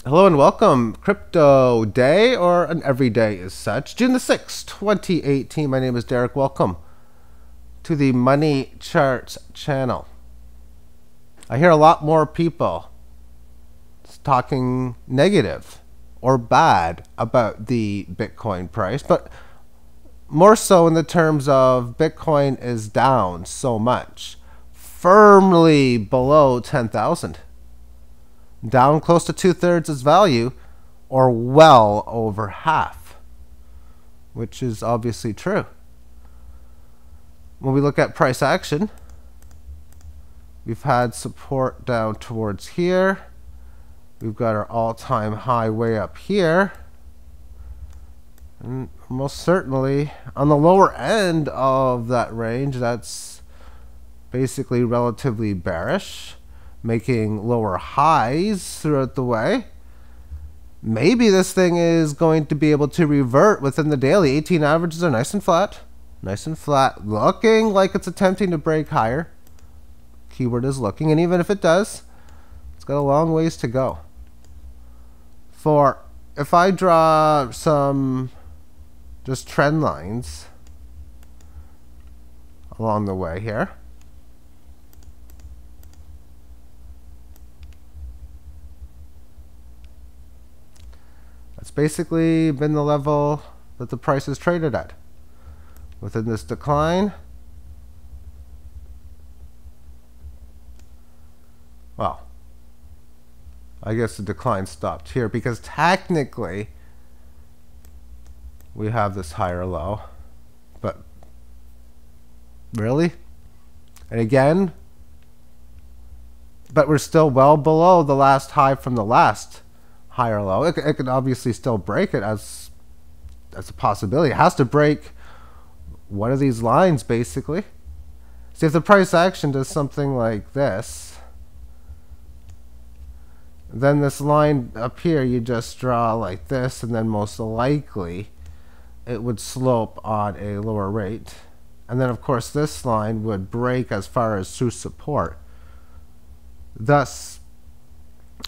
Hello and welcome. Crypto Day, or an everyday as such. June the 6th, 2018. My name is Derek. Welcome to the Money Charts channel. I hear a lot more people talking negative or bad about the Bitcoin price, but more so in the terms of Bitcoin is down so much, firmly below 10,000. Down close to 2/3 its value, or well over half, which is obviously true. When we look at price action, we've had support down towards here. We've got our all-time high way up here. And most certainly on the lower end of that range, that's basically relatively bearish, making lower highs throughout the way. Maybe this thing is going to be able to revert within the daily. 18 averages are nice and flat. Nice and flat. Looking like it's attempting to break higher. Keyword is looking. And even if it does, it's got a long ways to go. If I draw some just trend lines along the way here. It's basically been the level that the price is traded at. Within this decline, well, I guess the decline stopped here because technically we have this higher low, but really? And again, but we're still well below the last high from the last higher low. It could obviously still break it as a possibility. It has to break one of these lines, basically. See, if the price action does something like this, then this line up here you just draw like this, and then most likely it would slope on a lower rate. And then of course this line would break as far as through support. Thus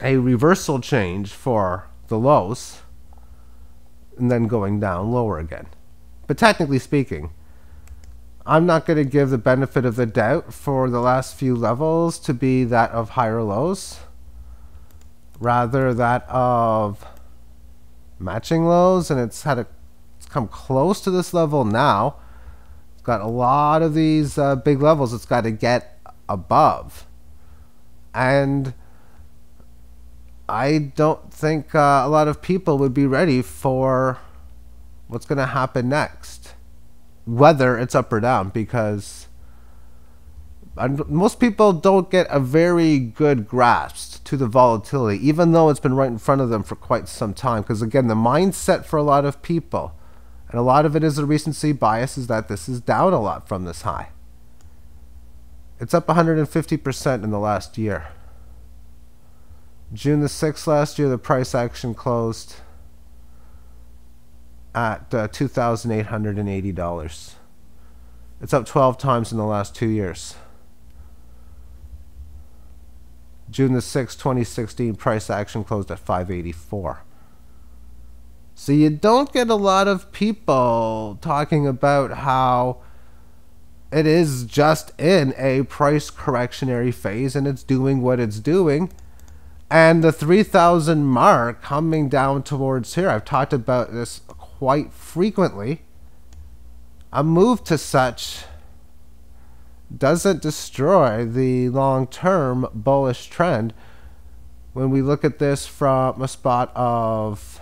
a reversal change for the lows, and then going down lower again. But technically speaking, I'm not going to give the benefit of the doubt for the last few levels to be that of higher lows, rather that of matching lows, and it's come close to this level now. It's got a lot of these big levels it's got to get above, and I don't think a lot of people would be ready for what's going to happen next, whether it's up or down, because most people don't get a very good grasp to the volatility, even though it's been right in front of them for quite some time. Because again, the mindset for a lot of people, and a lot of it is a recency bias, is that this is down a lot from this high. It's up 150% in the last year. June the 6th last year, the price action closed at $2,880. It's up 12 times in the last 2 years. June the 6th, 2016, price action closed at $584. So you don't get a lot of people talking about how it is just in a price correctionary phase and it's doing what it's doing. And the 3,000 mark coming down towards here, I've talked about this quite frequently. A move to such doesn't destroy the long-term bullish trend. When we look at this from a spot of,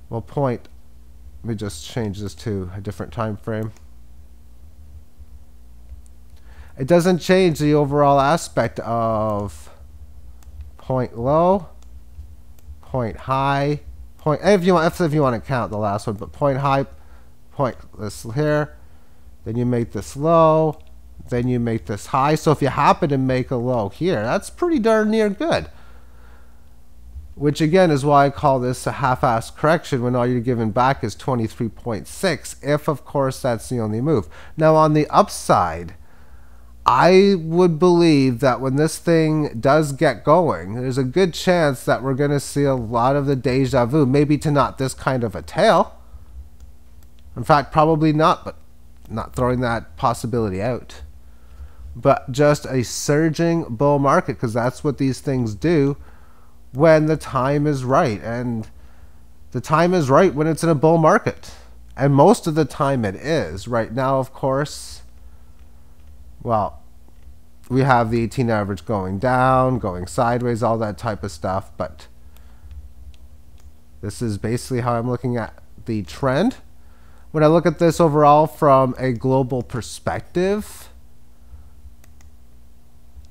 well, let me just change this to a different time frame. It doesn't change the overall aspect of point low, point high, if you want to count the last one, but point high, point this here, then you make this low, then you make this high. So if you happen to make a low here, that's pretty darn near good. Which again is why I call this a half-assed correction, when all you're giving back is 23.6, if of course that's the only move. Now on the upside, I would believe that when this thing does get going, there's a good chance that we're going to see a lot of the deja vu. Maybe to not this kind of a tail. In fact, probably not, but not throwing that possibility out. But just a surging bull market, because that's what these things do when the time is right. And the time is right when it's in a bull market. And most of the time it is. Right now, of course, well, we have the 18 average going down, going sideways, all that type of stuff. But this is basically how I'm looking at the trend. When I look at this overall from a global perspective,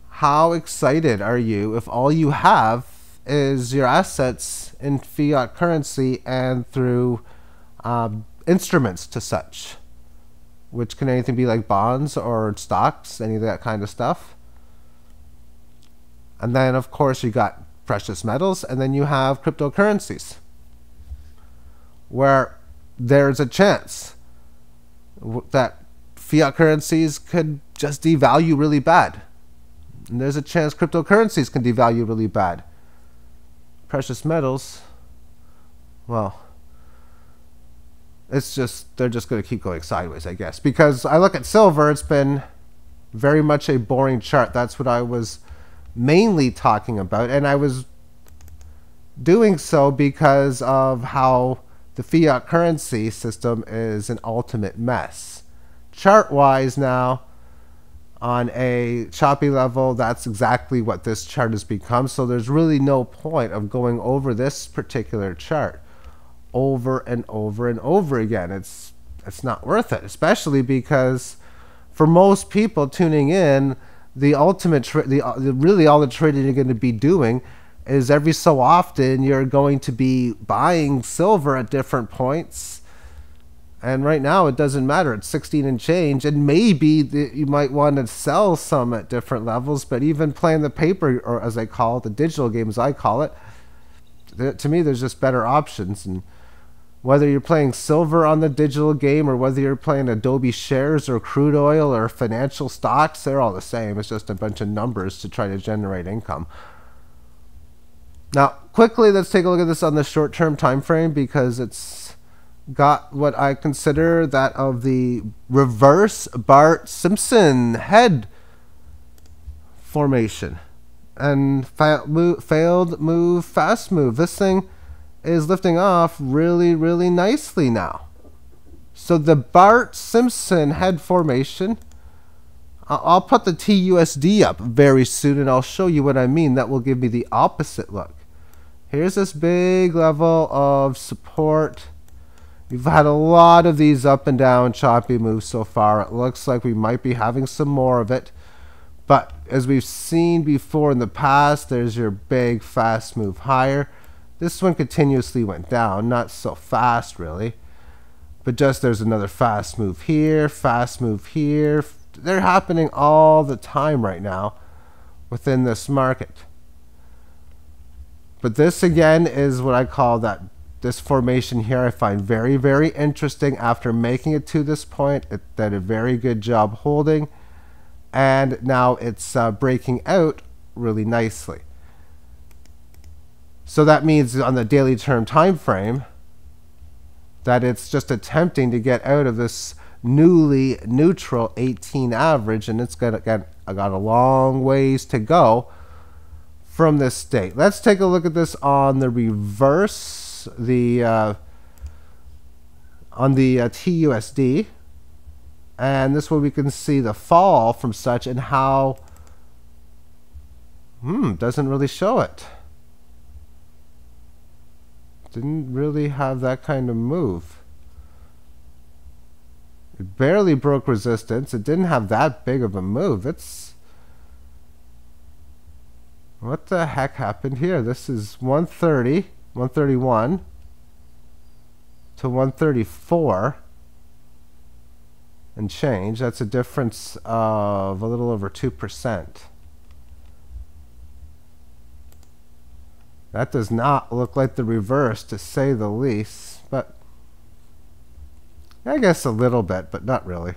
how excited are you if all you have is your assets in fiat currency and through instruments to such, which can anything be like bonds or stocks, any of that kind of stuff. And then, of course, you got precious metals, and then you have cryptocurrencies, where there's a chance that fiat currencies could just devalue really bad. And there's a chance cryptocurrencies can devalue really bad. Precious metals, well, it's just, they're just going to keep going sideways, I guess. Because I look at silver, it's been very much a boring chart. That's what I was mainly talking about. And I was doing so because of how the fiat currency system is an ultimate mess. Chart-wise now, on a choppy level, that's exactly what this chart has become. So there's really no point of going over this particular chart over and over and over again. It's not worth it, especially because for most people tuning in, the ultimate really all the trading you're going to be doing is every so often you're going to be buying silver at different points. And right now it doesn't matter. It's 16 and change. And maybe you might want to sell some at different levels. But even playing the paper, or as I call it, the digital game as I call it, to me there's just better options. And whether you're playing silver on the digital game or whether you're playing Adobe shares or crude oil or financial stocks, they're all the same. It's just a bunch of numbers to try to generate income. Now, quickly, let's take a look at this on the short-term time frame, because it's got what I consider that of the reverse Bart Simpson head formation. And failed move, fast move. This thing is lifting off really, really nicely now. So the Bart Simpson head formation, I'll put the TUSD up very soon and I'll show you what I mean. That will give me the opposite look. Here's this big level of support. We've had a lot of these up and down choppy moves so far. It looks like we might be having some more of it. But as we've seen before in the past, there's your big fast move higher. This one continuously went down, not so fast really. But just there's another fast move here, fast move here. They're happening all the time right now within this market. But this again is what I call that, this formation here I find very, very interesting. After making it to this point, it did a very good job holding. And now it's breaking out really nicely. So that means on the daily term time frame that it's just attempting to get out of this newly neutral 18 average, and it's got a long ways to go from this state. Let's take a look at this on the reverse, on the TUSD, and this way we can see the fall from such and how doesn't really show it. Didn't really have that kind of move. It barely broke resistance. It didn't have that big of a move. What the heck happened here? This is 130, 131 to 134 and change. That's a difference of a little over 2%. That does not look like the reverse, to say the least, but I guess a little bit, but not really.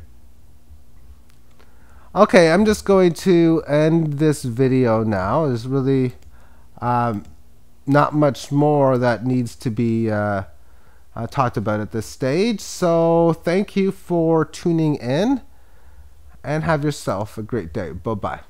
Okay, I'm just going to end this video now. There's really not much more that needs to be talked about at this stage. So thank you for tuning in, and have yourself a great day. Bye-bye.